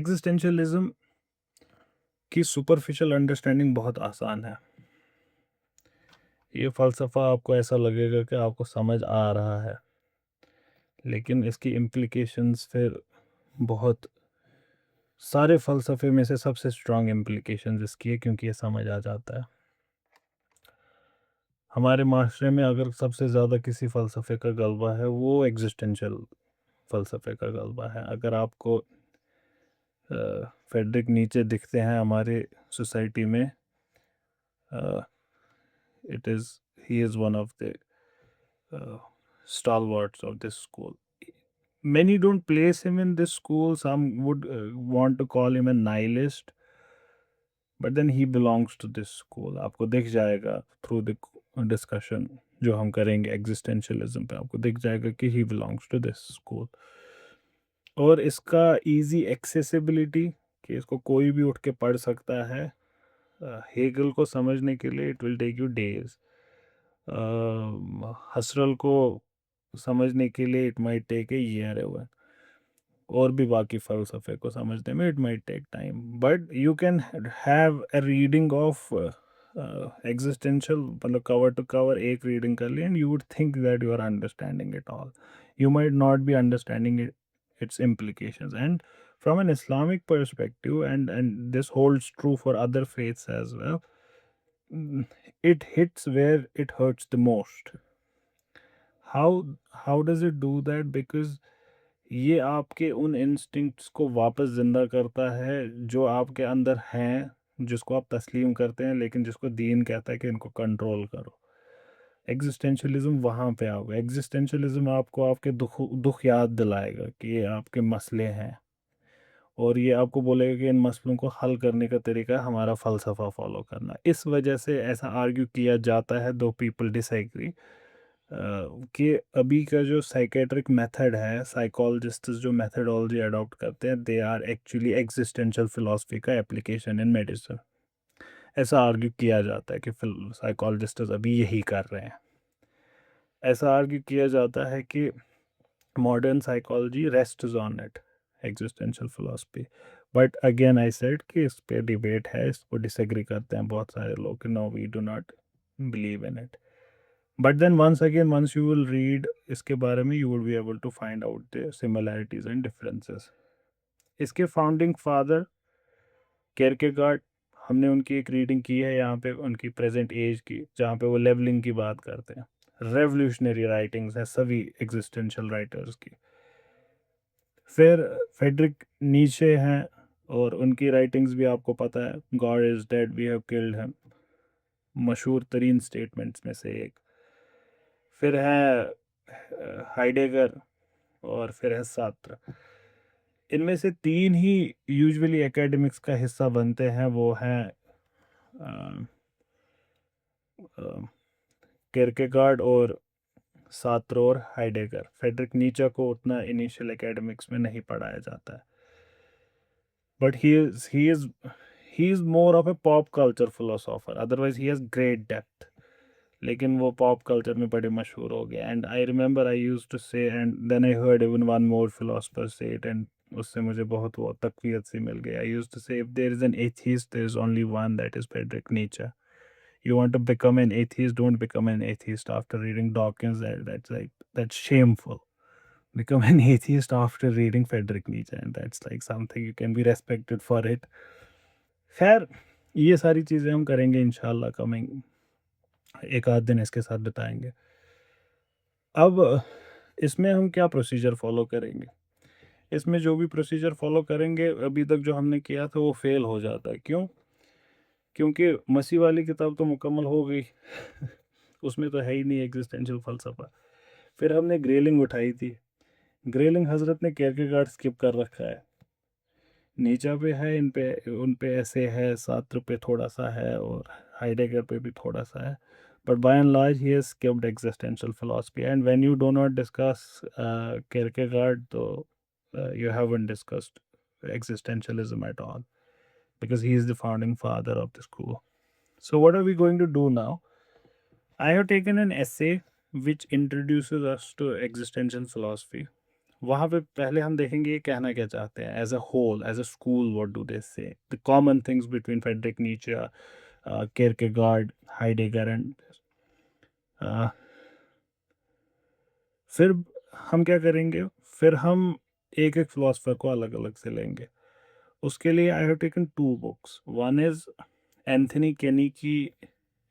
Existentialism की superficial understanding बहुत आसान है। ये फ़लसफ़ा आपको ऐसा लगेगा कि आपको समझ आ रहा है, लेकिन इसकी इम्प्लिकेशंस फिर बहुत सारे फ़लसफ़े में से सबसे स्ट्रॉन्ग इम्प्लिकेशंस इसकी है, क्योंकि ये समझ आ जाता है। हमारे माशरे में अगर सबसे ज़्यादा किसी फ़लसफ़े का गलबा है, वो एग्जिस्टेंशियल फ़लसफ़े का गलबा है। अगर आपको फ्रेडरिक नीचे दिखते हैं हमारे सोसाइटी में, it is he is one of the stalwarts of this school. Many don't place him in this school. Some would want to call him a nihilist, but then he belongs to this school. आपको दिख जाएगा through the discussion जो हम करेंगे existentialism पे, आपको दिख जाएगा कि he belongs to this school. और इसका easy accessibility कि इसको कोई भी उठ के पढ़ सकता है, हेगल को समझने के लिए it will take you days. हसरल को समझने के लिए it might take a year हुआ, और भी बाकी फ़लसफ़े को समझने में it might take time, but you can have a reading of existential, मतलब कवर टू कवर एक रीडिंग कर ली and you would think that you are understanding it all. You might not be understanding it, its implications. And from an Islamic perspective, and this holds true for other faiths as well, it hits where it hurts the most. How does it do that? Because ये आपके उन instincts को वापस ज़िंदा करता है जो आपके अंदर हैं, जिसको आप तस्लीम करते हैं, लेकिन जिसको दीन कहता है कि इनको कंट्रोल करो. एग्जिस्टेंशलिज्म वहाँ पे आओगे. एग्जिस्टेंशलिज्म आपको आपके दुख याद दिलाएगा कि ये आपके मसले हैं, और ये आपको बोलेगा कि इन मसलों को हल करने का तरीका है हमारा फ़लसफ़ा फॉलो करना. इस वजह से ऐसा आर्ग्यू किया जाता है, दो पीपल डिसएग्री, कि अभी का जो साइकेट्रिक मेथड है, साइकोलॉजिस्ट जो मेथडोलॉजी अडॉप्ट करते हैं, they are actually existential philosophy का एप्लीकेशन इन मेडिसिन. ऐसा आर्ग्यू किया जाता है कि साइकोलॉजिस्ट अभी यही कर रहे हैं. ऐसा आर्ग्यू किया जाता है कि modern psychology rests on it, existential philosophy. But again I said कि इस पे डिबेट है, इसको डिसएग्री करते हैं बहुत सारे लोग कि no, we do not believe in it. But then once again, once you will read इसके बारे में, you will be able to find out the similarities and differences. इसके फाउंडिंग फादर केरकेगार्ड, हमने उनकी एक रीडिंग की है यहाँ पे, उनकी प्रेजेंट एज की, जहाँ पे वो लेवलिंग की बात करते हैं. रेवोल्यूशनरी राइटिंग्स हैं सभी एग्जिस्टेंशियल राइटर्स की. फिर फेडरिक नीचे हैं, और उनकी राइटिंग्स भी आपको पता है, God is dead, we have killed him, मशहूर तरीन स्टेटमेंट्स में से एक. फिर है हाइडेगर, और फिर है सात्र. इनमें से तीन ही यूजुअली एकेडमिक्स का हिस्सा बनते हैं. वो हैं किरकेगार्ड और सात्र और हाइडेगर. फेडरिक नीचा को उतना इनिशियल एकेडमिक्स में नहीं पढ़ाया जाता है, but he is more of a pop culture philosopher. Otherwise he has great depth, लेकिन वो पॉप कल्चर में बड़े मशहूर हो गए. And I remember I use to say, and then I heard even one more philosopher say it, and उससे मुझे बहुत वो तकवीयत सी मिल गई. I use to say, if there is an atheist, there is only one, that is Friedrich नीचे. You want to become an atheist, don't become an atheist after reading Dawkins. That's shameful. Become an atheist after reading Friedrich Nietzsche, and that's like something you can be respected for it. खैर, ये सारी चीज़ें हम करेंगे इंशाल्लाह, coming एक आध दिन इसके साथ बिताएंगे. अब इसमें हम क्या प्रोसीजर फॉलो करेंगे? इसमें जो भी प्रोसीजर फॉलो करेंगे, अभी तक जो हमने किया था वो फेल हो जाता है. क्यों? क्योंकि मसीह वाली किताब तो मुकम्मल हो गई उसमें तो है ही नहीं एग्जिस्टेंशियल फ़लसफ़ा. फिर हमने ग्रेलिंग उठाई थी. ग्रेलिंग हज़रत ने केरकेगार्ड स्किप कर रखा है. नीचा पे है, इन पे उन पे ऐसे है, सात्र पे थोड़ा सा है, और हाइडेगर पे भी थोड़ा सा है. But by and large, he has skipped existential philosophy. And when you do not discuss Kierkegaard, though, you haven't discussed existentialism at all, because he is the founding father of the school. So, what are we going to do now? I have taken an essay which introduces us to existential philosophy. वहाँ पे पहले हम देखेंगे ये कहना क्या चाहते हैं, as a whole, as a school, what do they say, the common things between Friedrich Nietzsche, Kierkegaard, Heidegger and फिर हम क्या करेंगे, फिर हम एक एक फिलोसफर को अलग अलग से लेंगे। उसके लिए I have taken two books. One is Anthony Kenny की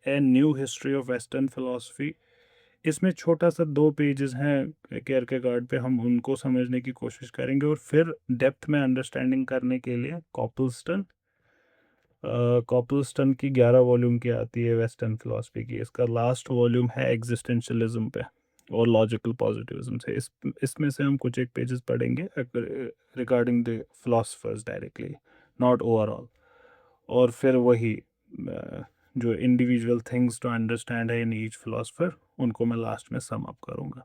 a new history of western philosophy. इसमें छोटा सा 2 पेजेस हैं किरकेगार्ड पे, हम उनको समझने की कोशिश करेंगे। और फिर डेप्थ में अंडरस्टैंडिंग करने के लिए कॉपलस्टन की 11 वॉल्यूम की आती है वेस्टर्न फिलोसफी की, इसका लास्ट वॉल्यूम है एग्जिस्टेंशलिज्म पे और लॉजिकल पॉजिटिविज्म से। इसमें से हम कुछ एक पेजेस पढ़ेंगे regarding the philosophers directly, not overall. और फिर वही जो इंडिविजुअल थिंग्स टू अंडरस्टैंड है इन ईच फिलोसफर, उनको मैं लास्ट में सम अप करूँगा।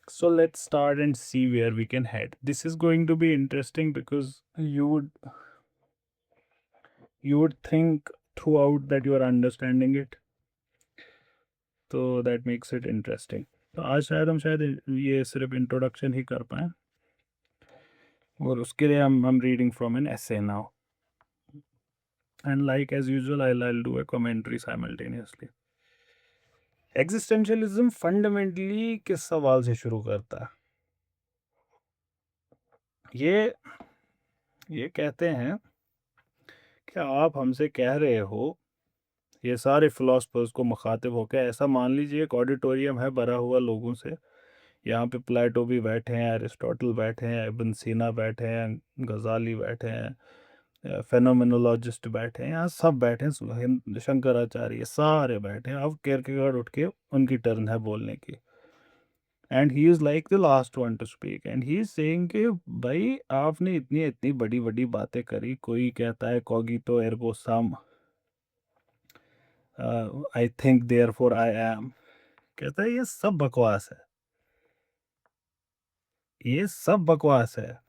So let's start and see where we can head. This is going to be interesting because you would think throughout that you are understanding it. तो that makes it interesting. तो आज शायद ये सिर्फ introduction ही कर पाए, और उसके लिए I'm reading from an essay now. And like as usual, I'll do a commentary simultaneously. Existentialism fundamentally किस सवाल से शुरू करता है? ये कहते हैं कि आप हमसे कह रहे हो, ये सारे फिलोसफर्स को मुखातिब होकर, ऐसा मान लीजिए एक ऑडिटोरियम है भरा हुआ लोगों से। यहाँ पे प्लेटो भी बैठे हैं, अरिस्टोटल बैठे हैं, इब्न सीना बैठे हैं, गजाली बैठे हैं, फेनोमेनोलॉजिस्ट बैठे हैं, यहाँ सब बैठे हैं, शंकराचार्य सारे बैठे हैं। अब किरकेगार्ड उठ के, उनकी टर्न है बोलने की, and he is like the last one two speak, and he is saying कि भाई आपने इतनी इतनी बड़ी बड़ी बातें करी। कोई कहता है cogito ergo sum, I think therefore I am. कहता है ये सब बकवास है, ये सब बकवास है।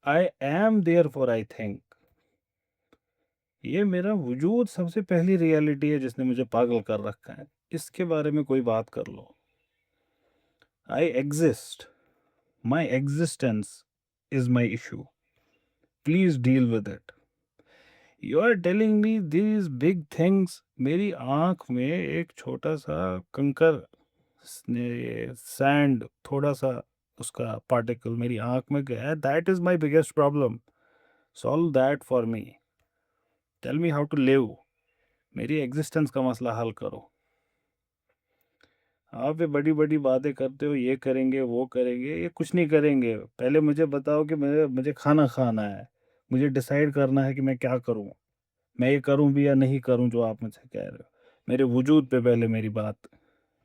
I am there for I think, ये मेरा वजूद सबसे पहली रियलिटी है जिसने मुझे पागल कर रखा है, इसके बारे में कोई बात कर लो। I exist, my existence is my issue, please deal with it. You are telling me these big things. मेरी आंख में एक छोटा सा कंकर, सैंड, थोड़ा सा उसका पार्टिकल मेरी आंख में गया है, that is my biggest problem. Solve that for me, tell me how to live. मेरी एग्जिस्टेंस का मसला हल करो। आप ये बड़ी बड़ी बातें करते हो, ये करेंगे वो करेंगे, ये कुछ नहीं करेंगे। पहले मुझे बताओ कि मुझे मुझे खाना खाना है, मुझे डिसाइड करना है कि मैं क्या करूं, मैं ये करूं भी या नहीं करूं जो आप मुझसे कह रहे हो। मेरे वजूद पे पहले मेरी बात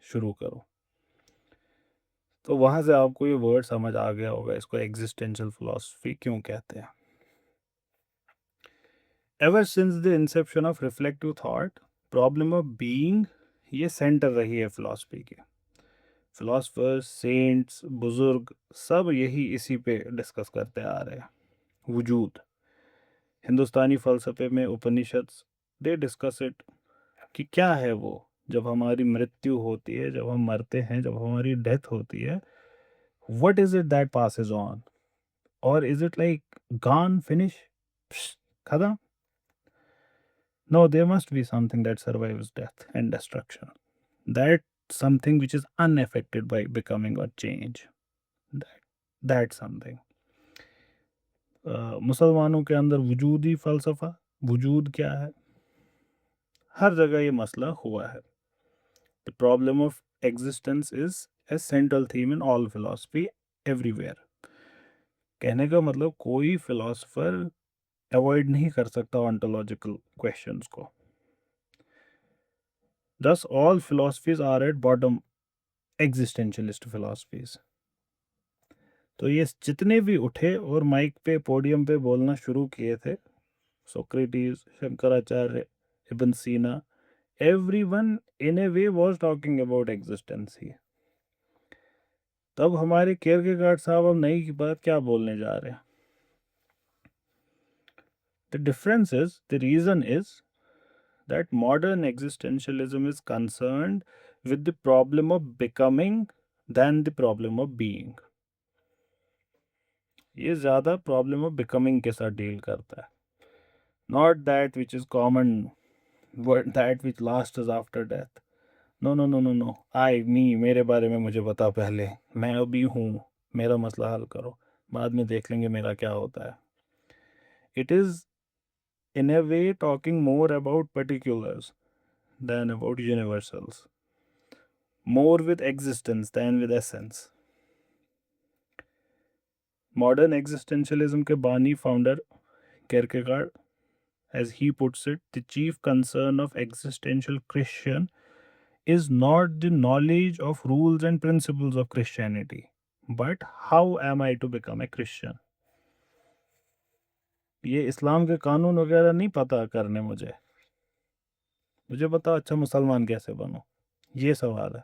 शुरू करो। तो वहाँ से आपको ये वर्ड समझ आ गया होगा, इसको एग्जिस्टेंशियल फिलोसफी क्यों कहते हैं। Ever since the Inception of reflective thought, problem of being ये सेंटर रही है फिलोसफी की। फिलोसफर्स, सेंट्स, बुजुर्ग सब यही इसी पे डिस्कस करते आ रहे हैं, वजूद। हिंदुस्तानी फ़लसफ़े में उपनिषद, दे डिस्कस इट, कि क्या है वो जब हमारी मृत्यु होती है, जब हम मरते हैं, जब हमारी डेथ होती है, what is it that passes on, और is it like gone, finish, खत्म? No, there must be something that survives death and destruction, that something which is unaffected by becoming or change, that that something। मुसलमानों के अंदर वजूदी फ़लसफ़ा, वजूद क्या है, हर जगह ये मसला हुआ है। The problem of existence is a central theme in all philosophy, everywhere. कहने का मतलब कोई फिलोसफर अवॉइड नहीं कर सकता ऑन्टोलॉजिकल क्वेश्चंस को। Thus all philosophies are at bottom existentialist philosophies. तो ये जितने भी उठे और माइक पे, पोडियम पे बोलना शुरू किए थे, सोक्रेटिस, शंकराचार्य, इब्न सीना, everyone in a way was talking about existence ही। तब हमारे किरकेगार्ड साहब अब नई बात क्या बोलने जा रहे हैं? The difference is, the reason is that modern existentialism is concerned with the problem of becoming, than the problem of being. ये ज़्यादा प्रॉब्लम ऑफ बिकमिंग के साथ डील करता है, not that which is common, that which last after death. No no no no no, I me, मेरे बारे में मुझे बता पहले, मैं अभी हूँ, मेरा मसला हल करो, बाद में देख लेंगे मेरा क्या होता है. It is in a way talking more about particulars than about universals, more with existence than with essence. Modern existentialism के बानी founder Kierkegaard, as he puts it, the chief concern of existential Christian is not the knowledge of rules and principles of Christianity, but how am I to become a Christian. ये इस्लाम के कानून वगैरह नहीं पता करने मुझे, मुझे बताओ अच्छा मुसलमान कैसे बनूं, ये सवाल है.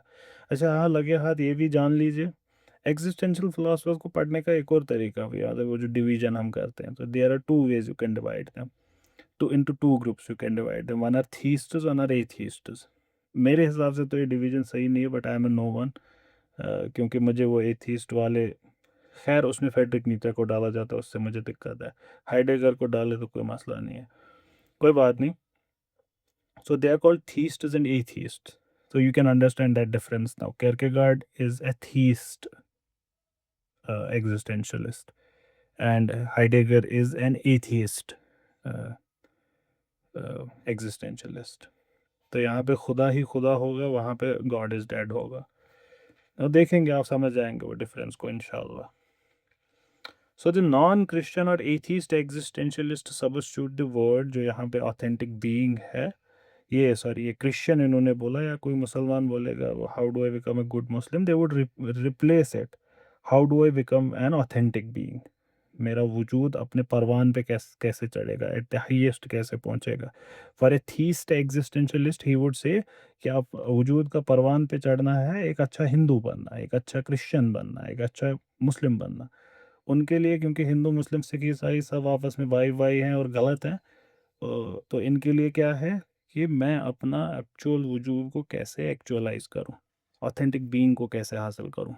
अच्छा हाँ, लगे हाथ ये भी जान लीजिए, एग्जिस्टेंशियल फिलोसफर्स को पढ़ने का एक और तरीका भी याद है, वो जो डिवीजन हम करते हैं, तो there are two ways you can divide them, two into two groups you can divide them, one are theists, one are atheists. मेरे हिसाब से तो ये डिवीजन सही नहीं है, but I am a no one, क्योंकि मुझे वो एथीस्ट वाले, खैर उसमें फेडरिक नीचे को डाला जाता है, उससे मुझे दिक्कत है, हाइडेगर को डाले तो कोई मसला नहीं है, कोई बात नहीं. So they are called theists and atheists. So you can understand that difference now. Kierkegaard is a theist existentialist, and Heidegger is an atheist uh, existentialist. तो यहाँ पे खुदा ही खुदा होगा, वहाँ पे गॉड इज डेड होगा. अब देखेंगे, आप समझ जाएंगे वो डिफरेंस को इंशाल्लाह. सो द नॉन क्रिश्चियन और atheist existentialist substitute the word, जो यहाँ पे ऑथेंटिक बीइंग है, ये सॉरी ये क्रिश्चियन इन्होंने बोला, या कोई मुसलमान बोलेगा how do I become a good Muslim, they would replace it, how do I become an authentic being. मेरा वजूद अपने परवान पे कैसे कैसे चढ़ेगा, एट द हाईएस्ट कैसे पहुंचेगा. For a theist existentialist he would say कि आप वजूद का परवान पे चढ़ना है, एक अच्छा हिंदू बनना, एक अच्छा क्रिश्चियन बनना, एक अच्छा मुस्लिम बनना. उनके लिए, क्योंकि हिंदू मुस्लिम सिख ईसाई सब आपस में भाई भाई हैं और गलत हैं, तो इनके लिए क्या है कि मैं अपना एक्चुअल वजूद को कैसे एक्चुअलाइज करूं, ऑथेंटिक बीइंग को कैसे हासिल करूं.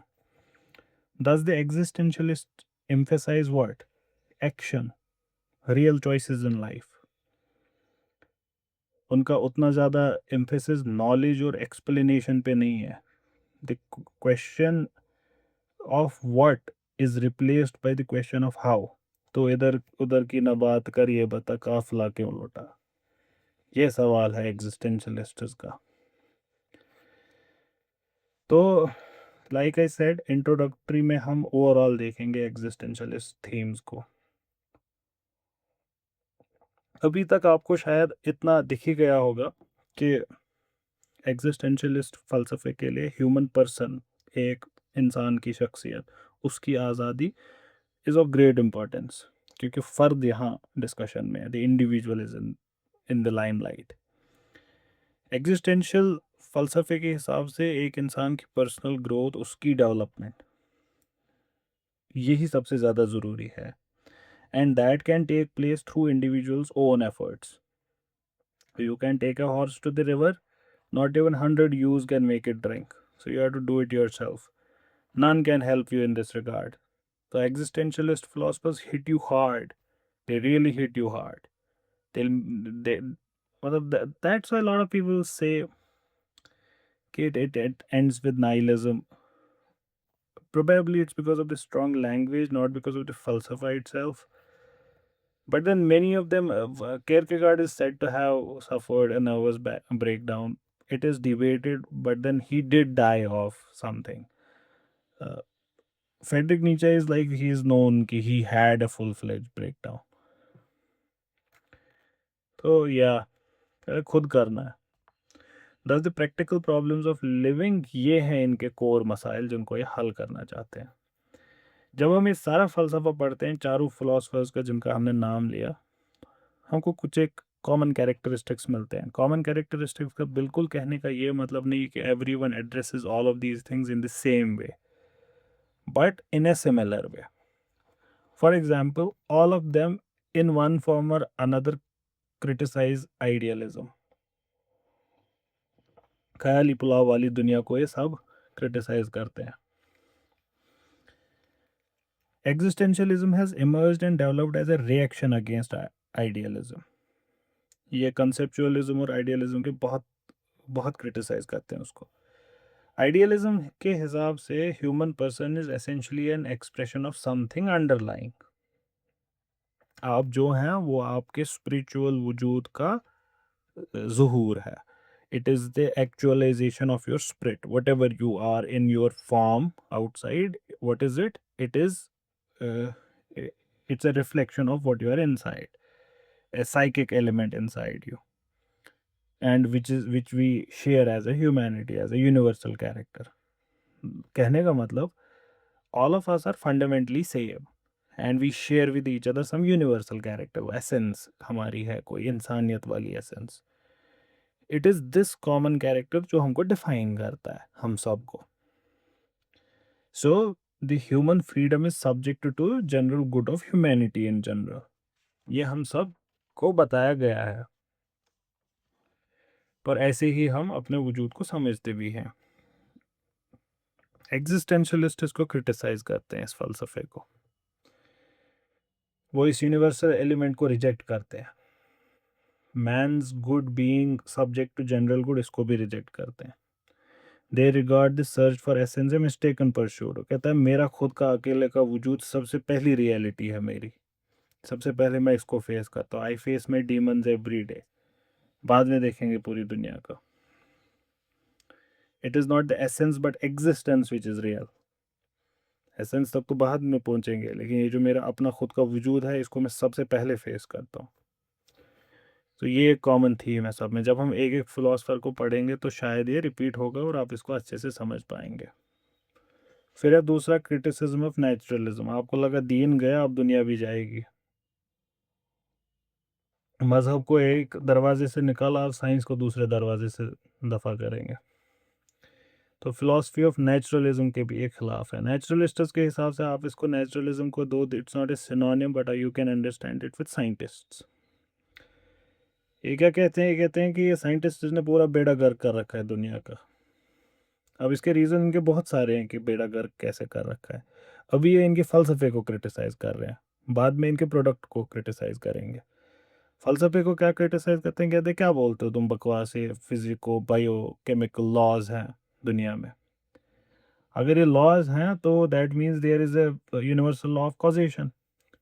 Thus the existentialists emphasize what? Action, real choices in life. उनका उतना ज़्यादा एम्फेसिस नॉलेज और एक्सप्लेनेशन पे नहीं है. The question of what is replaced by the question of how. तो इधर उधर की ना बात कर, ये बता काफिला क्यों लौटा, ये सवाल है एग्जिस्टेंशलिस्ट्स का. तो लाइक आई सेड, इंट्रोडक्टरी में हम ओवरऑल देखेंगे एग्जिस्टेंशलिस्ट थीम्स को. अभी तक आपको शायद इतना दिख ही गया होगा कि एग्जिस्टेंशलिस्ट फ़लसफ़े के लिए ह्यूमन पर्सन, एक इंसान की शख्सियत, उसकी आज़ादी इज़ ऑफ ग्रेट इम्पोर्टेंस, क्योंकि फ़र्द यहाँ डिस्कशन में है, the individual is in the limelight. Existential फ़लसफ़े के हिसाब से एक इंसान की पर्सनल ग्रोथ, उसकी डेवलपमेंट, यही सबसे ज़्यादा ज़रूरी है. And that can take place through individuals' own efforts. You can take a horse to the river, not even 100 ewes can make it drink. So you have to do it yourself. None can help you in this regard. The existentialist philosophers hit you hard. They really hit you hard. They that's why a lot of people say it ends with nihilism. Probably it's because of the strong language, not because of the falsafa itself. But then many of them, Kierkegaard is said to have suffered a nervous breakdown. It is debated, but then he did die of something. Uh, Friedrich Nietzsche is like, he is known कि he had a full-fledged breakdown. तो या खुद करना है. Thus the practical problems of living, ये हैं इनके core मसाइल जिनको ये हल करना चाहते हैं. जब हम ये सारा फ़लसफ़ा पढ़ते हैं चारों फिलोसफर्स का जिनका हमने नाम लिया, हमको कुछ एक कॉमन कैरेक्टरिस्टिक्स मिलते हैं. कॉमन कैरेक्टरिस्टिक्स का बिल्कुल कहने का ये मतलब नहीं कि everyone addresses all of these things in the same way, but in a similar way. For example, all of them in one form और अनदर क्रिटिसाइज आइडियलिज्म. ख्याली पुलाव वाली दुनिया को ये सब क्रिटिसाइज करते हैं. Existentialism has emerged and developed as a reaction against idealism. ये conceptualism और idealism के बहुत बहुत क्रिटिसाइज करते हैं उसको. आइडियलिज्म के हिसाब से human person is essentially an expression of something underlying. आप जो हैं वो आपके स्पिरिचुअल वजूद का ज़हूर है. It is the actualisation of your spirit. Whatever you are in your form outside, what is it? It is it's a reflection of what you are inside, a psychic element inside you, and which we share as a humanity, as a universal character. कहने का मतलब, all of us are fundamentally same and we share with each other some universal character. essence हमारी है कोई इंसानियत वाली essence. It is this common character जो हमको define करता है हम सबको. So the human freedom is subject to general good of humanity in general. ये हम सब को बताया गया है, पर ऐसे ही हम अपने वजूद को समझते भी हैं. एग्जिस्टेंशियलिस्ट इसको क्रिटिसाइज करते हैं, इस फलसफे को. वो इस यूनिवर्सल एलिमेंट को रिजेक्ट करते हैं. Man's good being subject to general good, इसको भी रिजेक्ट करते हैं. They regard the search for essence a mistaken pursuit. कहता है मेरा खुद का अकेले का वजूद सबसे पहली रियलिटी है मेरी. सबसे पहले मैं इसको फेस करता हूँ. I face my demons every day. बाद में देखेंगे पूरी दुनिया का. It is not the essence but existence which is real. Essence तक तो बाद में पहुंचेंगे, लेकिन ये जो मेरा अपना खुद का वजूद है इसको मैं सबसे पहले फेस करता हूँ. तो ये एक कॉमन थीम है सब में. जब हम एक एक फिलोसफर को पढ़ेंगे तो शायद ये रिपीट होगा और आप इसको अच्छे से समझ पाएंगे. फिर है दूसरा, क्रिटिसिज्म ऑफ नेचुरलिज्म. आपको लगा दीन गया, अब दुनिया भी जाएगी. मजहब को एक दरवाजे से निकाला, आप साइंस को दूसरे दरवाजे से दफा करेंगे. तो फिलोसफी ऑफ नेचुरलिज्म के भी एक खिलाफ है. नेचुरलिस्ट्स के हिसाब से आप इसको नेचुरलिज्म को दो, it's not a synonym but you can understand it with scientists. ये क्या कहते हैं? ये कहते हैं कि ये साइंटिस्ट ने पूरा बेड़ा गर्क कर रखा है दुनिया का. अब इसके रीज़न इनके बहुत सारे हैं कि बेड़ा गर्क कैसे कर रखा है. अभी ये इनके फ़लसफ़े को क्रिटिसाइज़ कर रहे हैं, बाद में इनके प्रोडक्ट को क्रिटिसाइज़ करेंगे. फ़लसफ़े को क्या क्रिटिसाइज़ करते हैं? कहते हैं क्या बोलते हो तुम, बकवास. ये फिज़िको बायो केमिकल लॉज हैं दुनिया में. अगर ये लॉज हैं तो that means there is a universal law of causation,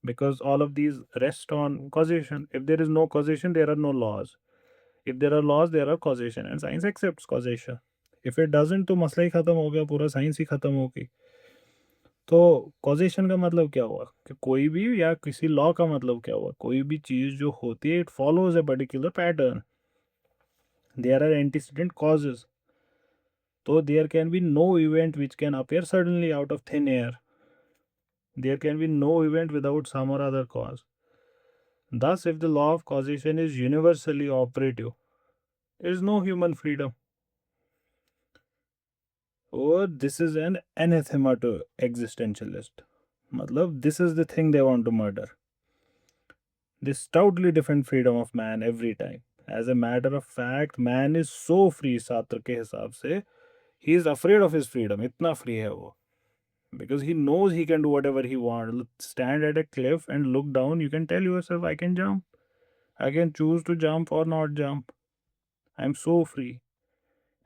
because all of these rest on causation. If there is no causation, there are no laws. If there are laws, there are causation, and science accepts causation. If it doesn't, तो मसला ही ख़त्म हो गया, पूरा science ही ख़त्म हो गई. तो कॉजेशन का मतलब क्या हुआ कि कोई भी, या किसी लॉ का मतलब क्या हुआ, कोई भी चीज़ जो होती है it follows a particular pattern. There are antecedent causes. तो there can be no event which can appear suddenly out of thin air. There can be no event without some or other cause. Thus, if the law of causation is universally operative, there is no human freedom. Or this is an anathema to existentialist. Matlab, this is the thing they want to murder. This stoutly different freedom of man every time. As a matter of fact, man is so free, Sartre के हिसाब से, he is afraid of his freedom. इतना free है वो. Because he knows he can do whatever he wants. Stand at a cliff and look down. You can tell yourself, I can jump. I can choose to jump or not jump. I'm so free.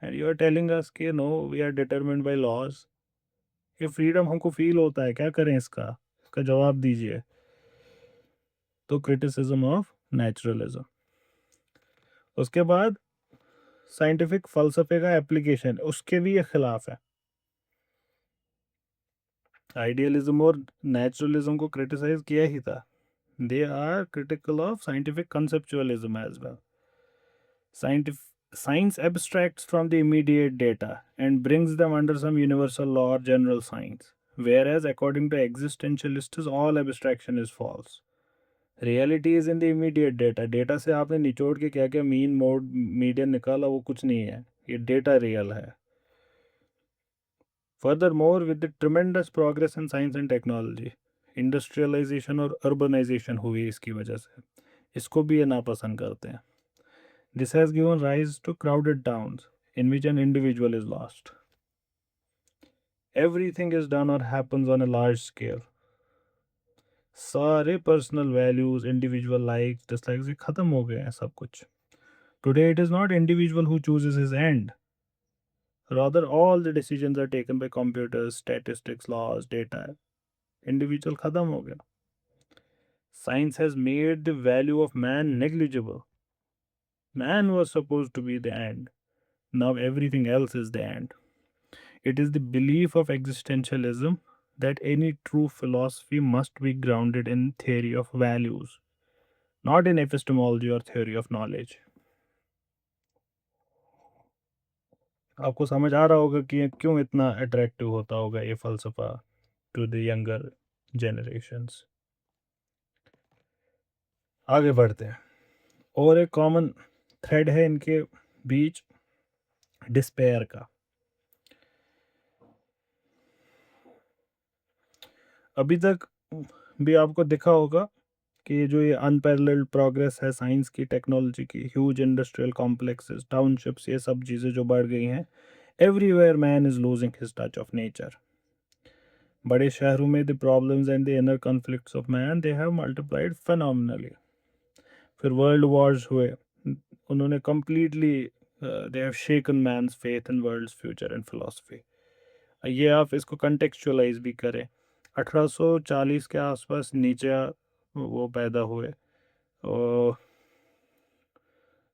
And you are telling us कि no, we are determined by laws. ये freedom हमको feel होता है, क्या करें इसका? इसका जवाब दीजिए. तो criticism of naturalism. उसके बाद साइंटिफिक फ़लसफ़े का एप्लीकेशन, उसके भी ये खिलाफ है. आइडियलिज्म और नेचुरलिज्म को क्रिटिसाइज किया ही था. They are critical of scientific conceptualism as well. Science abstracts from the immediate data and brings them under some universal law or general science, whereas according to existentialists, all abstraction is false. Reality is in the immediate data. Data से आपने निचोड़ के क्या क्या mean mode median निकाला, वो कुछ नहीं है. ये डेटा रियल है. Furthermore, with the tremendous progress in science and technology, industrialisation और अर्बनाइजेशन हुई इसकी वजह से, इसको भी ये नापसंद करते हैं. This has given rise to crowded towns in which an individual is lost. Everything is done or happens on a large scale. सारे personal values, individual likes dislikes ये खत्म हो गए हैं सब कुछ. Today it is not individual who chooses his and, rather all the decisions are taken by computers, statistics, laws, data. Individual खत्म हो गया. Science has made the value of man negligible. Man was supposed to be the end. Now everything else is the end. It is the belief of existentialism that any true philosophy must be grounded in theory of values, not in epistemology or theory of knowledge. आपको समझ आ रहा होगा कि ये क्यों इतना attractive होता होगा ये फलसफा टू द यंगर जनरेशंस. आगे बढ़ते हैं. और एक कॉमन थ्रेड है इनके बीच, डिस्पेयर का. अभी तक भी आपको दिखा होगा कि जो ये अनपैरेलल्ड प्रोग्रेस है साइंस की, टेक्नोलॉजी की, ह्यूज इंडस्ट्रियल कॉम्प्लेक्सेस, टाउनशिप्स, ये सब चीज़ें जो बढ़ गई हैं, everywhere man is losing his touch of nature. बड़े शहरों में the problems and the inner conflicts of man they have multiplied phenomenally. फिर वर्ल्ड वॉर्स हुए, उन्होंने completely they have shaken man's faith in world's future and philosophy. ये आप इसको contextualise भी करें. 1840 के आसपास नीचे वो पैदा हुए, और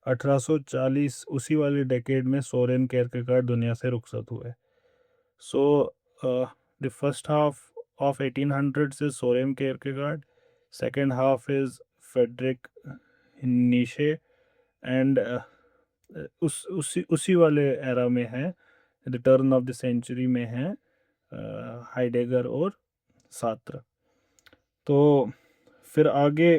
1840 उसी वाले डेकेड में सोरेन केरकेगार्ड दुनिया से रुखसत हुए. So the first half of 1800s is Soren Kierkegaard, second half is Friedrich Nietzsche, and उसी वाले एरा में है, the turn of the century में है हाइडेगर और सात्र. तो फिर आगे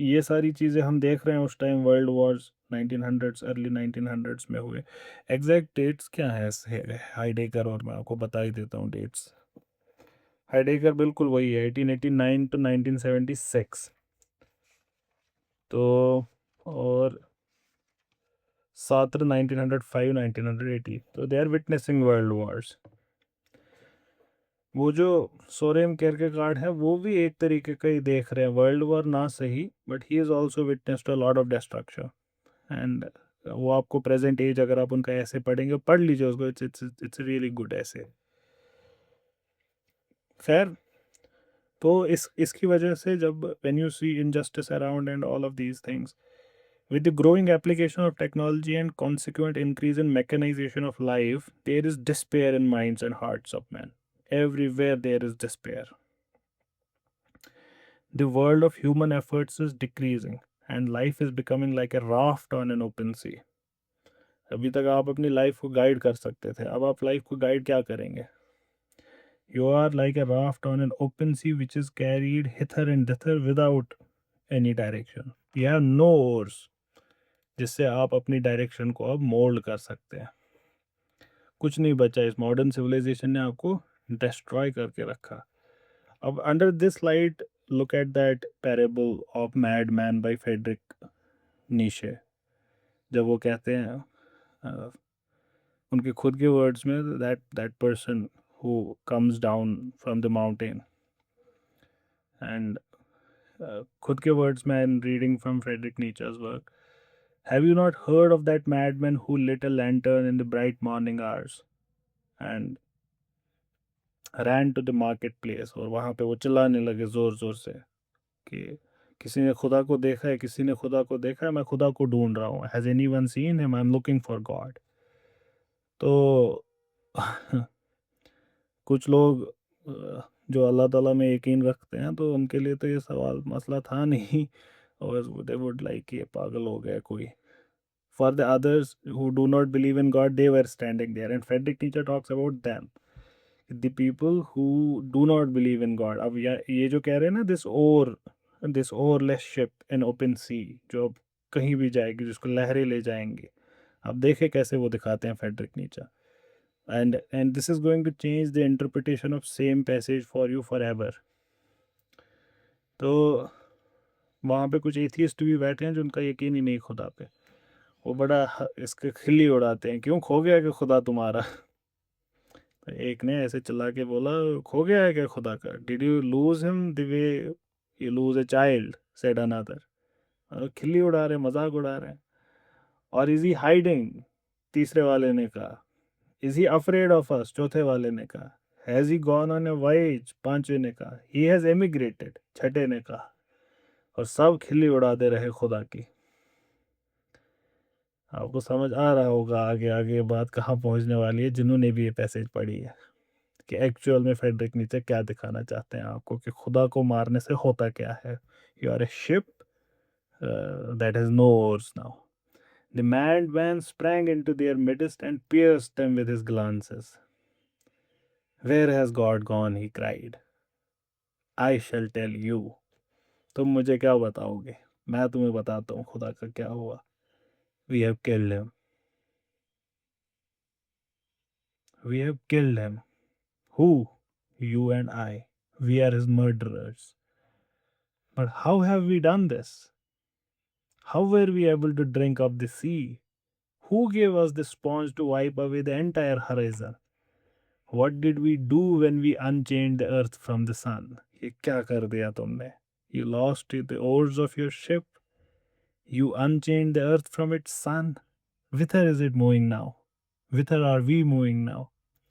ये सारी चीज़ें हम देख रहे हैं. उस time world Wars 1900s, early 1900s में हुए. एग्जैक्ट डेट्स क्या है हाइडेगर, और मैं आपको बता ही देता हूँ डेट्स. हाइडेगर बिल्कुल वही है, 1889 टू 1976. तो और सात्र 1905 1980. तो they are witnessing world wars. वो जो सोरेम केरकेगार्ड है वो भी एक तरीके का ही देख रहे हैं, वर्ल्ड वॉर ना सही, but he is also witnessed a lot of destruction. And वो आपको प्रेजेंट एज अगर आप उनका ऐसे पढ़ेंगे, पढ़ लीजिए उसको, it's it's it's really good ऐसे. खैर, तो इसकी वजह से जब when you see injustice around and all of these things, with the growing application of technology and consequent increase in mechanization of life, there is despair in minds and hearts of men. Everywhere there is despair. The world of human efforts is decreasing and life is becoming like a raft on an open sea. अभी तक आप अपनी life को guide कर सकते थे, अब आप लाइफ को गाइड क्या करेंगे? You are like a raft on an open sea which is carried hither and thither without any direction. You have no oars, जिससे आप अपनी डायरेक्शन को अब मोल्ड कर सकते हैं. कुछ नहीं बचा, इस मॉडर्न सिविलाइजेशन ने आपको डिस्ट्रॉय करके रखा. अब under this light look at that parable of mad man by Friedrich Nietzsche. जब वो कहते हैं उनके खुद के वर्ड्स में, that that person who comes down from the mountain, and खुद के वर्ड्स में I am reading from Friedrich नीचे's work. Have you not heard of that madman who lit a lantern in the bright morning hours and ran to the marketplace? और वहाँ पे वो चिल्लाने लगे ज़ोर ज़ोर से कि किसी ने खुदा को देखा है, किसी ने खुदा को देखा है, मैं खुदा को ढूंढ रहा हूँ. Has anyone seen him? I'm looking for God. तो कुछ लोग जो अल्लाह ताला में यकीन रखते हैं, तो उनके लिए तो ये सवाल मसला था नहीं, और दे वुड लाइक ये पागल हो गया कोई. For the others who do not believe in God, they were standing there. And Friedrich Nietzsche talks about them, the people who do not believe in God. अब ये जो कह रहे हैं ना, this oarless ship in open sea, जो अब कहीं भी जाएगी, जिसको लहरें ले जाएंगी. अब देखे कैसे वो दिखाते हैं फ्रेडरिक नीचा. And this is going to change the interpretation of same passage for you forever. तो वहाँ पे कुछ एथियस्ट भी बैठे हैं जिनका यकीन ही नहीं खुदा पे. वो बड़ा इसके खिल्ली उड़ाते हैं, क्यों खो गया कि खुदा तुम्हारा. एक ने ऐसे चिल्ला के बोला, खो गया है क्या खुदा का? Did you lose him the way You lose a child, said another. और खिल्ली उड़ा रहे, मजाक उड़ा रहे हैं. और is he hiding? तीसरे वाले ने कहा. Is he afraid of us? चौथे वाले ने कहा. Has he gone on a voyage? पांचवे ने कहा. He has emigrated. छठे ने कहा. और सब खिल्ली उड़ाते रहे खुदा की. आपको समझ आ रहा होगा आगे आगे बात कहाँ पहुंचने वाली है, जिन्होंने भी ये पैसेज पढ़ी है, कि एक्चुअल में फ्रेडरिक नीचे क्या दिखाना चाहते हैं आपको, कि खुदा को मारने से होता क्या है. You are a ship that has no oars now. The madman sprang into their midst and pierced them with his glances. Where has God gone? He cried. I shall tell you. तुम मुझे क्या बताओगे? मैं तुम्हें बताता हूँ खुदा का क्या हुआ. We have killed him. We have killed him. Who? You and I. We are his murderers. But how have we done this? How were we able to drink of the sea? Who gave us the sponge to wipe away the entire horizon? What did we do when we unchained the earth from the sun? ये क्या कर दिया तुमने? You lost the oars of your ship. You unchained the earth from its sun. Whither is it moving now? Whither are we moving now?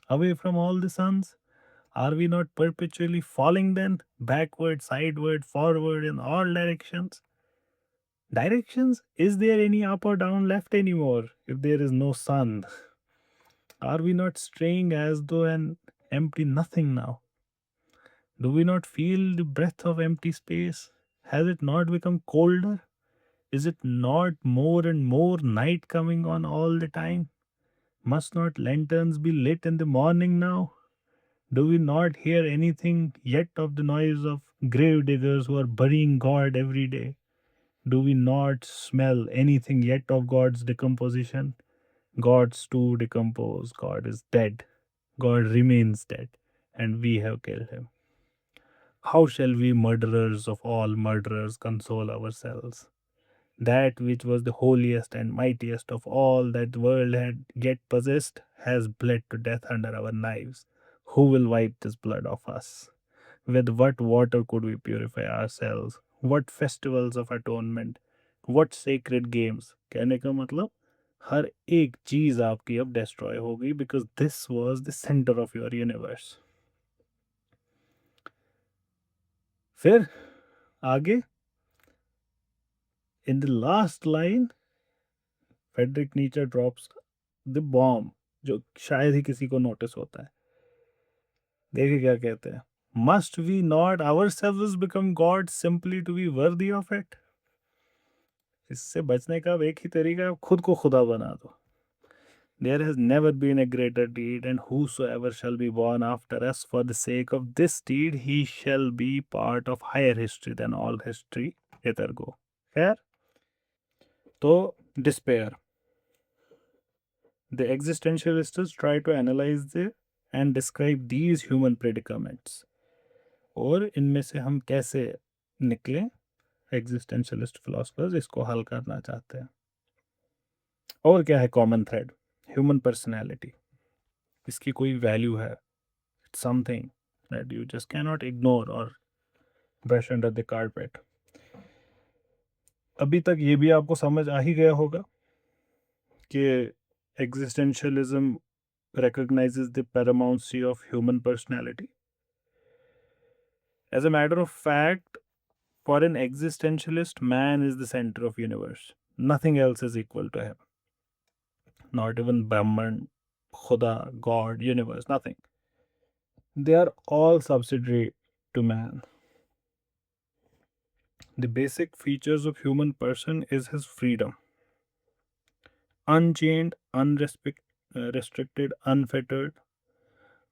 Away from all the suns? Are we not perpetually falling then? Backward, sideward, forward, in all directions? Directions? Is there any up or down left anymore if there is no sun? Are we not straying as though an empty nothing now? Do we not feel the breath of empty space? Has it not become colder? Is it not more and more night coming on all the time? Must not lanterns be lit in the morning now? Do we not hear anything yet of the noise of grave diggers who are burying God every day? Do we not smell anything yet of God's decomposition? God's too decomposed. God is dead. God remains dead, and we have killed him. How shall we, murderers of all murderers, console ourselves? That which was the holiest and mightiest of all that the world had yet possessed has bled to death under our knives. Who will wipe this blood off us? With what water could we purify ourselves? What festivals of atonement? What sacred games? कहने का मतलब हर एक चीज आपकी अब destroy हो गई, because this was the center of your universe. फिर आगे in the last line Friedrich Nietzsche drops the bomb, जो शायद ही किसी को नोटिस होता है. देखिए क्या कहते हैं. Must we not ourselves become God simply to be worthy of it? इससे बचने का एक ही तरीका है, खुद को खुदा बना दो. There has never been a greater deed, and whosoever shall be born after us, for the sake of this deed, he shall be part of higher history than all history hitherto. खैर, तो despair. The existentialists try to analyze and describe these human predicaments. और इनमें से हम कैसे निकले, existentialist philosophers इसको हल करना चाहते हैं. और क्या है कॉमन थ्रेड? Human personality. इसकी कोई वैल्यू है. It's something that you just cannot ignore और ब्रश अंडर द कारपेट. अभी तक ये भी आपको समझ आ ही गया होगा कि existentialism recognizes the paramountcy of human personality. As a matter of fact, for an existentialist, man is the center of universe. Nothing else is equal to him. Not even Brahman, Khuda, God, universe, nothing. They are all subsidiary to man. The basic features of human person is his freedom. Unchained, unrestricted, unfettered.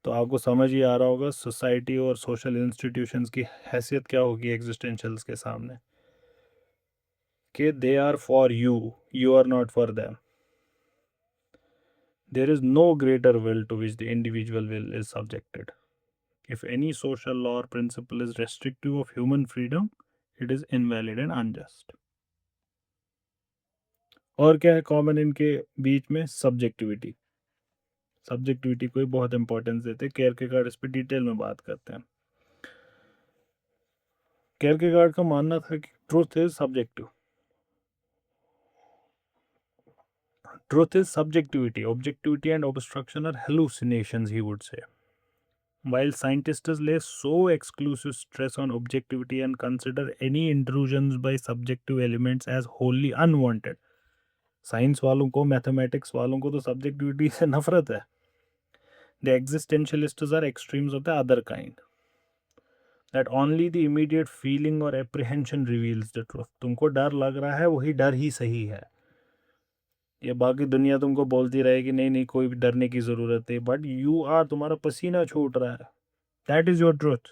तो आपको समझ ही आ रहा होगा society और social institutions की हैसियत क्या होगी एग्जिस्टेंशियल्स के सामने, कि they are for you, you are not for them. There is no greater will to which the individual will is subjected. If any social law or principle is restrictive of human freedom, it is invalid and unjust. और क्या है common इनके बीच में? Subjectivity. Subjectivity को बहुत importance देते हैं. केयरकेगार्ड इस पर डिटेल में बात करते हैं. केरकेगार्ड का मानना था कि truth is subjective. Truth is subjectivity. Objectivity and obstruction are hallucinations, he would say. While scientists lay so exclusive stress on objectivity and consider any intrusions by subjective elements as wholly unwanted, science वालों को, mathematics वालों को तो subjectivity से नफरत है. The existentialists are extremes of the other kind. That only the immediate feeling or apprehension reveals the truth. तुमको डर लग रहा है, वही डर ही सही है. ये बाकी दुनिया तुमको बोलती रहेगी नहीं नहीं कोई भी डरने की ज़रूरत है, बट यू आर, तुम्हारा पसीना छूट रहा है. That is your truth.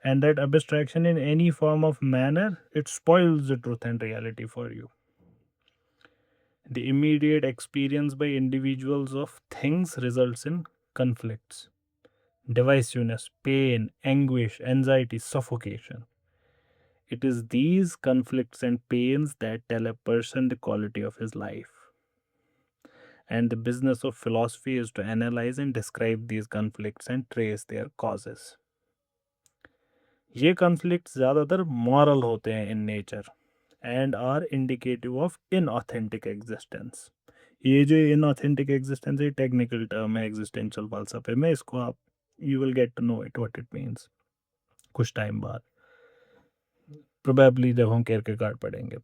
And that abstraction in any form of manner, it spoils the truth and reality for you. The immediate experience by individuals of things results in conflicts, divisiveness, pain, anguish, anxiety, suffocation. It is these conflicts and pains that tell a person the quality of his life. And the business of philosophy is to analyze and describe these conflicts and trace their causes. ये conflicts ज़्यादातर moral होते हैं in nature and are indicative of inauthentic existence. ये जो inauthentic existence है technical term है existential falsafe में, इसको आप you will get to know it what it means कुछ time बाद, probably जब हम Kierkegaard पढ़ेंगे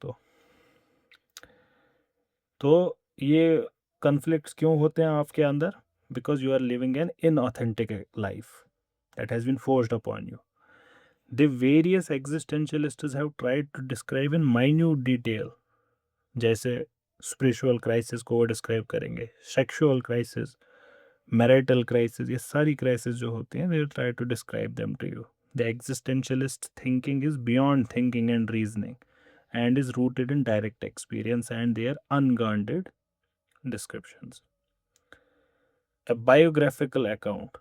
तो ये conflicts क्यों होते हैं आपके अंदर? Because you are living an inauthentic life that has been forced upon you. The various existentialists have tried to describe in minute detail, जैसे spiritual crisis को वो describe करेंगे, sexual crisis, marital crisis, ये सारी crisis जो होती हैं, they will try to describe them to you. The existentialist thinking is beyond thinking and reasoning and is rooted in direct experience and their unguarded descriptions. A biographical account,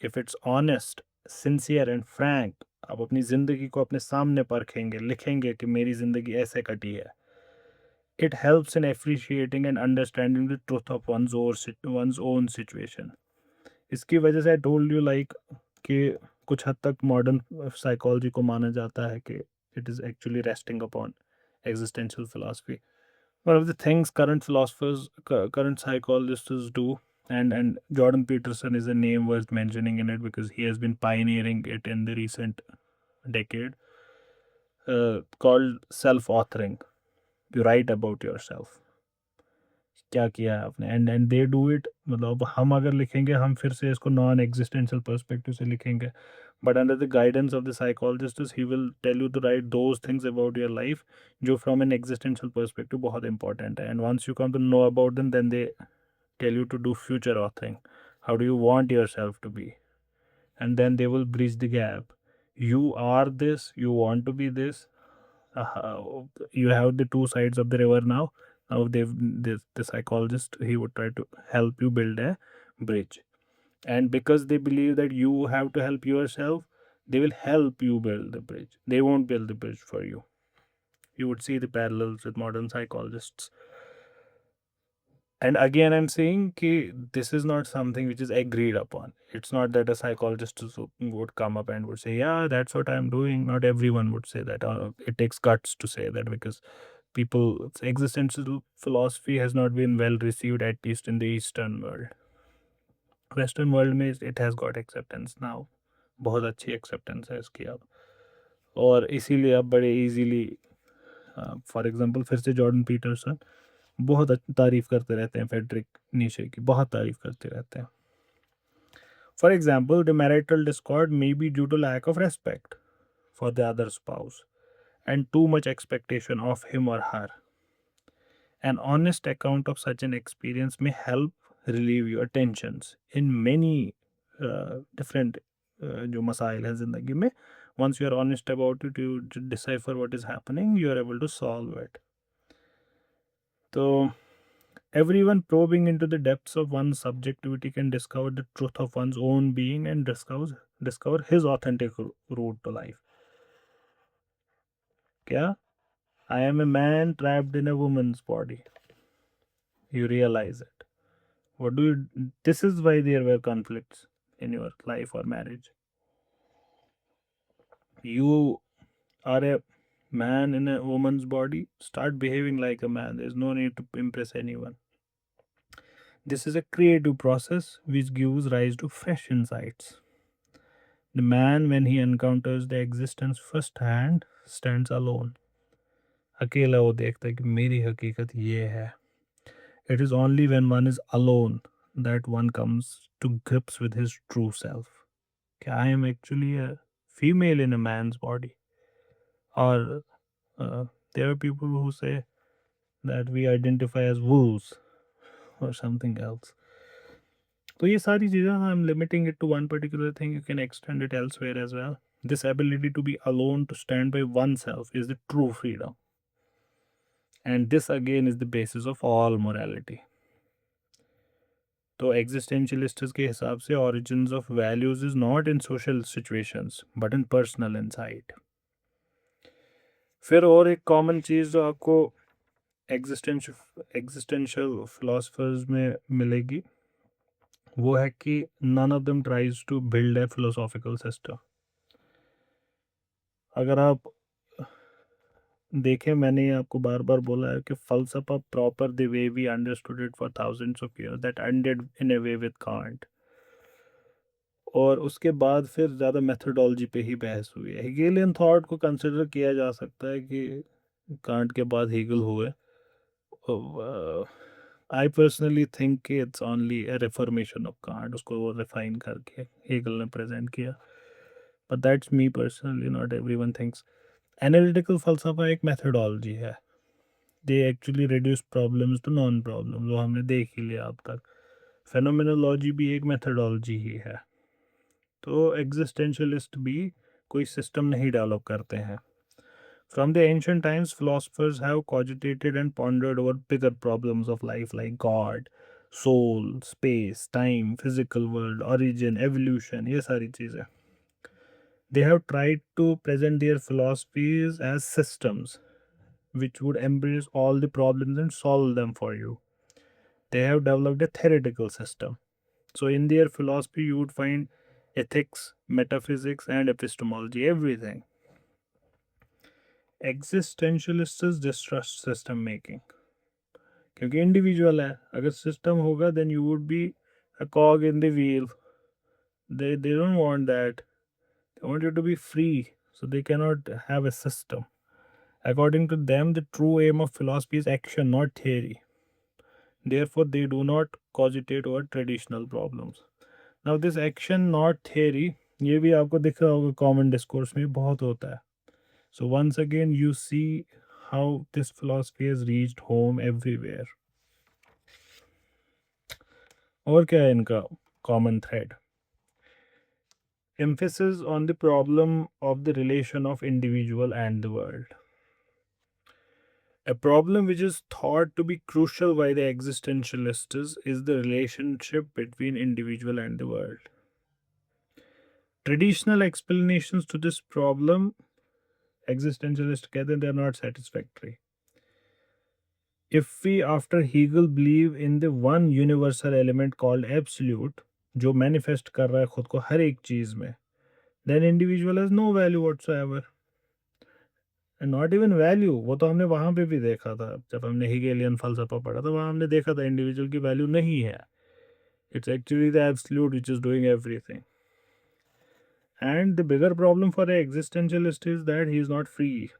if it's honest, sincere and frank, आप अपनी ज़िंदगी को अपने सामने परखेंगे, लिखेंगे कि मेरी ज़िंदगी ऐसे कटी है. It helps in appreciating and understanding the truth of one's own situation. इसकी वजह से I told you like कि कुछ हद तक modern psychology को माना जाता है कि it is actually resting upon existential philosophy. One of the things current philosophers, current psychologists do, and Jordan Peterson is a name worth mentioning in it because he has been pioneering it in the recent decade, called self-authoring. You write about yourself. क्या किया है आपने, and they do it. मतलब हम अगर लिखेंगे हम फिर से इसको नॉन एग्जिस्टेंशियल पर्सपेक्टिव से लिखेंगे, but under the guidance of the psychologist he will tell you to write those things about your life जो फ्रॉम एन एग्जिस्टेंशियल पर्सपेक्टिव बहुत इंपॉर्टेंट है. And once you come to know about then they tell you to do future authoring. How do you want yourself to be? And then they will bridge the gap. You are this, you want to be this. You have the two sides of the river now. Now the psychologist, he would try to help you build a bridge. And because they believe that you have to help yourself, they will help you build the bridge. They won't build the bridge for you. You would see the parallels with modern psychologists. And again, I'm saying कि this is not something which is agreed upon. It's not that a psychologist would come up and would say, yeah, that's what I'm doing. Not everyone would say that. It takes guts to say that because existential philosophy has not been well received, at least in the Eastern world. Western world में it has got acceptance now. बहुत अच्छी acceptance है इसकी अब. और इसीलिए अब बड़े easily, फॉर एग्जांपल फिर से जॉर्डन पीटरसन बहुत तारीफ करते रहते हैं फेडरिक नीशे की, बहुत तारीफ करते रहते हैं. For example the marital discord may be due to lack of respect for the other spouse and too much expectation of him or her. An honest account of such an experience may help relieve your tensions in many different जो मसाइल हैं ज़िंदगी में. Once you are honest about it, you decipher what is happening, you are able to solve it. So everyone probing into the depths of one's subjectivity can discover the truth of one's own being and discover his authentic route to life. क्या? I am a man trapped in a woman's body. You realize it. This is why there were conflicts in your life or marriage. You Are a man in a woman's body, start behaving like a man. There's no need to impress anyone. This is a creative process which gives rise to fresh insights. The man, when he encounters the existence firsthand, stands alone. अकेला वो देखता है कि मेरी हकीकत ये है. It is only when one is alone that one comes to grips with his true self. कि I am actually a female in a man's body. Or there are people who say that we identify as wolves or something else. तो ये सारी चीज़ें, I am limiting it to one particular thing, you can extend it elsewhere as well. This ability to be alone, to stand by oneself, is the true freedom. And this again is the basis of all morality. तो एग्जिस्टेंशियलिस्ट्स के हिसाब से origins of values is not in social situations but in personal insight. फिर और एक common चीज़ जो आपको existential philosophers में मिलेगी वो है कि none of them tries to build a philosophical system. अगर आप देखें, मैंने आपको बार बार बोला है कि फ़लसफ़ा proper the way we understood it for thousands of years that ended in a way with Kant. और उसके बाद फिर ज़्यादा मेथोडोलॉजी पे ही बहस हुई है. हेगेलियन थॉट को कंसिडर किया जा सकता है कि कांट के बाद हेगल हुए. आई पर्सनली थिंक कि it's only a reformation of Kant. उसको वो रिफाइन करके हेगल ने प्रेजेंट किया. But that's me personally, not everyone thinks. Analytical फ़लसफ़ा एक मेथोडोलॉजी है. They actually reduce problems to non problem, जो हमने देख ही लिया अब तक. फेनोमेनोलॉजी भी एक मेथोडोलॉजी ही है. तो एग्जिस्टेंशियलिस्ट भी कोई सिस्टम नहीं डेवलप करते हैं. From the ancient times, philosophers have cogitated and pondered over bigger problems of life like God, soul, space, time, physical world, origin, evolution. ये सारी चीज़ें. They have tried to present their philosophies as systems which would embrace all the problems and solve them for you. They have developed a theoretical system. So, in their philosophy, you would find ethics, metaphysics, and epistemology, everything. Existentialists distrust system making. क्योंकि individual है. अगर system होगा then you would be a cog in the wheel. They don't want that. They want you to be free, so they cannot have a system. According to them, the true aim of philosophy is action, not theory. Therefore, they do not cogitate over traditional problems. Now, this action, not theory, ये भी आपको दिख रहा होगा common discourse में बहुत होता है. So once again, you see how this philosophy has reached home everywhere. और क्या है इनका common thread? Emphasis on the problem of the relation of individual and the world. A problem which is thought to be crucial by the existentialists is the relationship between individual and the world. Traditional explanations to this problem, existentialists कहते हैं, they are not satisfactory. If we, after Hegel, believe in the one universal element called absolute, जो manifest कर रहा है खुद को हर एक चीज में, then individual has no value whatsoever. And not even value. वो तो हमने वहां पे भी देखा था, जब हमने हेगेलियन फलसफा पढ़ा था, वहां हमने देखा था इंडिविजुअल की वैल्यू नहीं है. It's actually the absolute which is doing everything. And the bigger problem for an existentialist is that he is not free.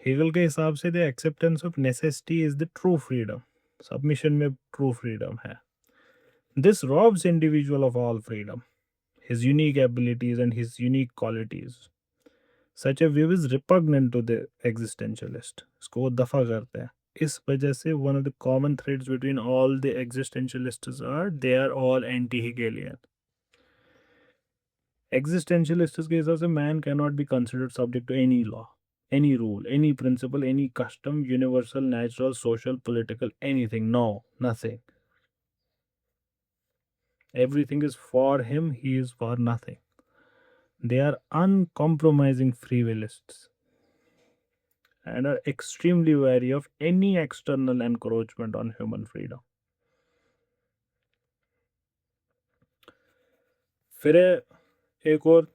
Hegel के हिसाब से the acceptance of necessity is the true freedom. Submission में true freedom है. This robs individual of all freedom, his unique abilities and his unique qualities. Such a view is repugnant to the existentialist. इसको वो दफा करते हैं. इस वजह से one of the common threads between all the existentialists are they are all anti-Hegelian. Existentialists के हिसाब से man cannot be considered subject to any law, any rule, any principle, any custom, universal, natural, social, political, anything. No, nothing. Everything is for him, he is for nothing. They are uncompromising free willists and are extremely wary of any external encroachment on human freedom. फिर एक और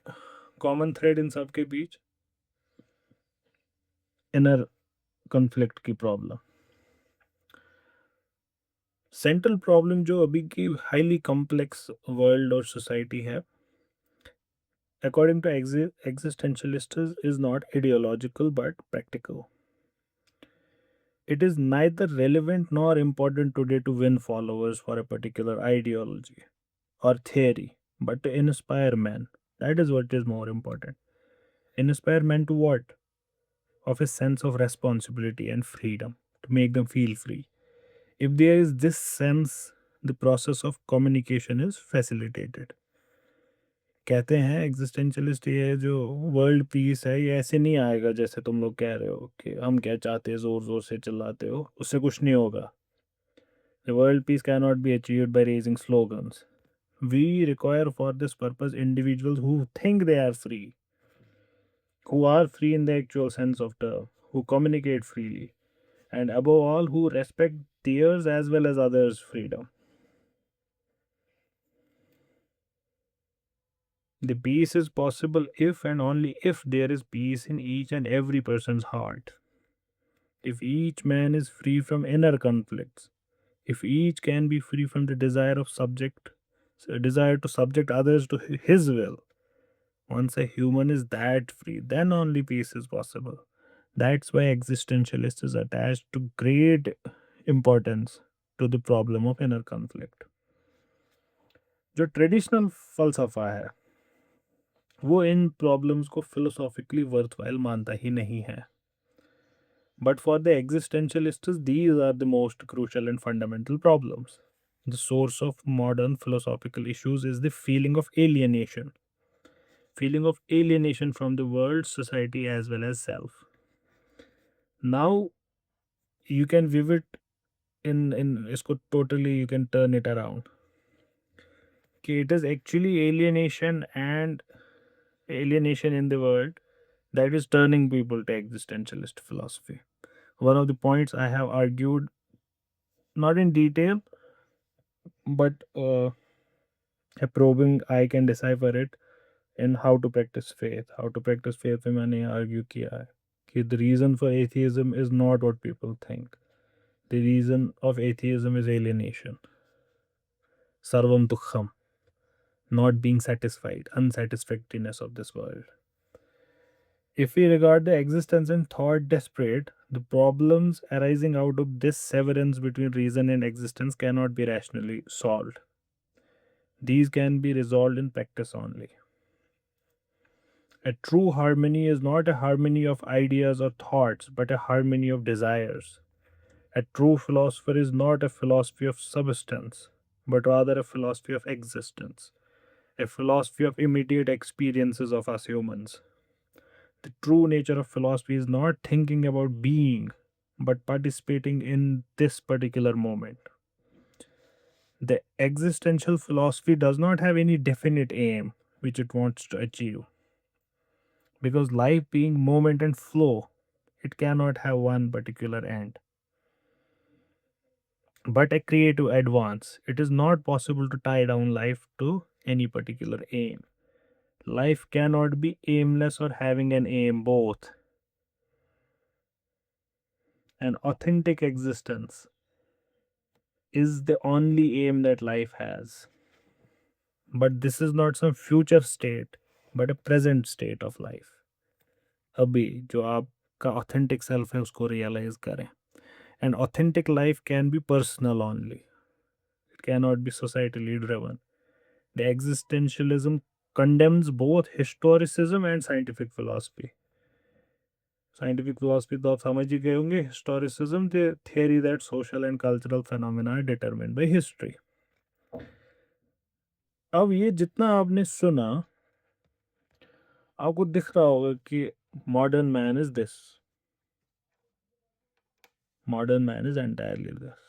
common thread इन सब के बीच, inner conflict की problem. Central problem जो अभी की highly complex world और सोसाइटी है, according to existentialists, is not ideological but practical. It is neither relevant nor important today to win followers for a particular ideology or theory, but to inspire men. That is what is more important. Inspire men to what? Of a sense of responsibility and freedom, to make them feel free. If there is this sense, the process of communication is facilitated. कहते हैं existentialist, ये जो world peace है ये ऐसे नहीं आएगा जैसे तुम लोग कह रहे हो कि हम क्या चाहते हैं, जोर जोर से चिल्लाते हो, उससे कुछ नहीं होगा। The world peace can not be achieved by raising slogans. We require for this purpose individuals who think they are free, who are free in the actual sense of term, who communicate freely, and above all, who respect theirs as well as others' freedom. The peace is possible if and only if there is peace in each and every person's heart. If each man is free from inner conflicts, if each can be free from the desire to subject others to his will, once a human is that free, then only peace is possible. That's why existentialists is attached to great importance to the problem of inner conflict. जो traditional फलसफा है वो इन problems को philosophically worthwhile मानता ही नहीं है। But for the existentialists, these are the most crucial and fundamental problems. The source of modern philosophical issues is the feeling of alienation from the world, society, as well as self. Now you can view it in इसको totally you can turn it around. कि it is actually alienation in the world that is turning people to existentialist philosophy. One of the points I have argued, not in detail, but a probing I can decipher it in how to practice faith. How to practice faith में मैंने argue किया है कि the reason for atheism is not what people think. The reason of atheism is alienation. Sarvam dukham, not being satisfied, unsatisfactoriness of this world. If we regard the existence and thought desperate, the problems arising out of this severance between reason and existence cannot be rationally solved. These can be resolved in practice only. A true harmony is not a harmony of ideas or thoughts, but a harmony of desires. A true philosopher is not a philosophy of substance, but rather a philosophy of existence, a philosophy of immediate experiences of us humans. The true nature of philosophy is not thinking about being, but participating in this particular moment. The existential philosophy does not have any definite aim which it wants to achieve. Because life being moment and flow, it cannot have one particular end. But a creative advance, it is not possible to tie down life to any particular aim. Life cannot be aimless or having an aim both. An authentic existence is the only aim that life has. But this is not some future state, but a present state of life. अभी जो आपका authentic self है उसको realize करें. And authentic life can be personal only. It cannot be societally driven. The existentialism condemns both historicism and scientific philosophy. Scientific philosophy तो आप समझ ही गए होंगे. Historicism, the theory that social and cultural phenomena are determined by history. अब ये जितना आपने सुना आपको दिख रहा होगा कि modern man is this. Modern man is entirely this.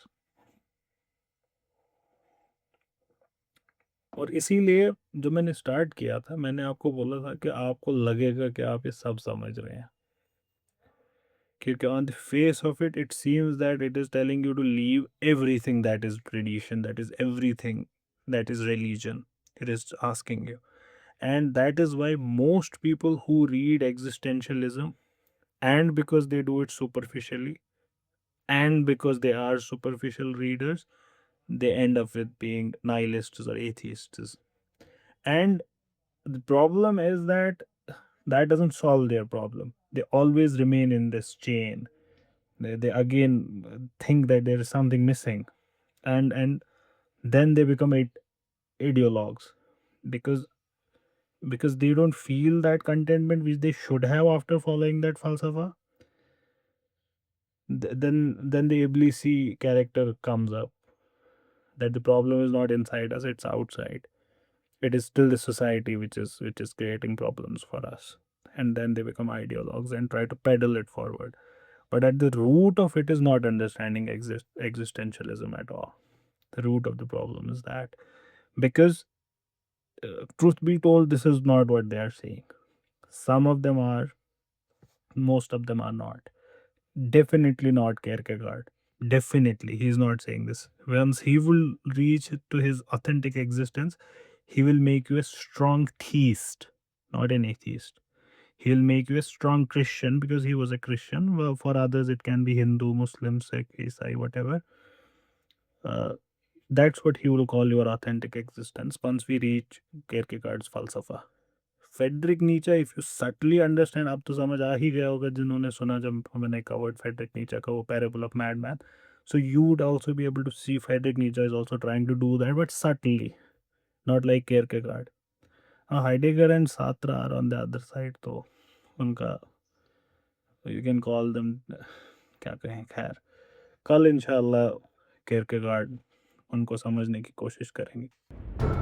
और इसीलिए जो मैंने स्टार्ट किया था मैंने आपको बोला था कि आपको लगेगा कि आप ये सब समझ रहे हैं क्योंकि on the face of it it seems that it is telling you to leave everything that is tradition, that is everything that is religion. It is asking you, and that is why most people who read existentialism and because they do it superficially, and because they are superficial readers, they end up with being nihilists or atheists. And the problem is that that doesn't solve their problem. They always remain in this chain. They again think that there is something missing, and then they become ideologues, because they don't feel that contentment which they should have after following that falsafa. Then the Iblisi character comes up, that the problem is not inside us, it's outside. It is still the society which is creating problems for us. And then they become ideologues and try to peddle it forward. But at the root of it is not understanding existentialism at all. The root of the problem is that, because truth be told, this is not what they are saying. Some of them are, most of them are not. Definitely not Kierkegaard. Definitely, he's not saying this. Once he will reach to his authentic existence, he will make you a strong theist, not an atheist. He'll make you a strong Christian because he was a Christian. Well, for others, it can be Hindu, Muslim, Sikh, Isai, whatever. Uh, that's what he will call your authentic existence once we reach Kierkegaard's falsafa. Friedrich Nietzsche, if you subtly understand, अब तो समझ आ ही गया होगा जिन्होंने सुना जब मैंने covered Frederick नीचा का वो parable of mad man. So you would also be able to see Friedrich Nietzsche is also trying to do that, but subtly, not like Kierkegaard. Heidegger and Sartre are on the other side, तो उनका you can call them, क्या कहें, खैर कल इंशाल्लाह Kierkegaard उनको समझने की कोशिश करेंगे.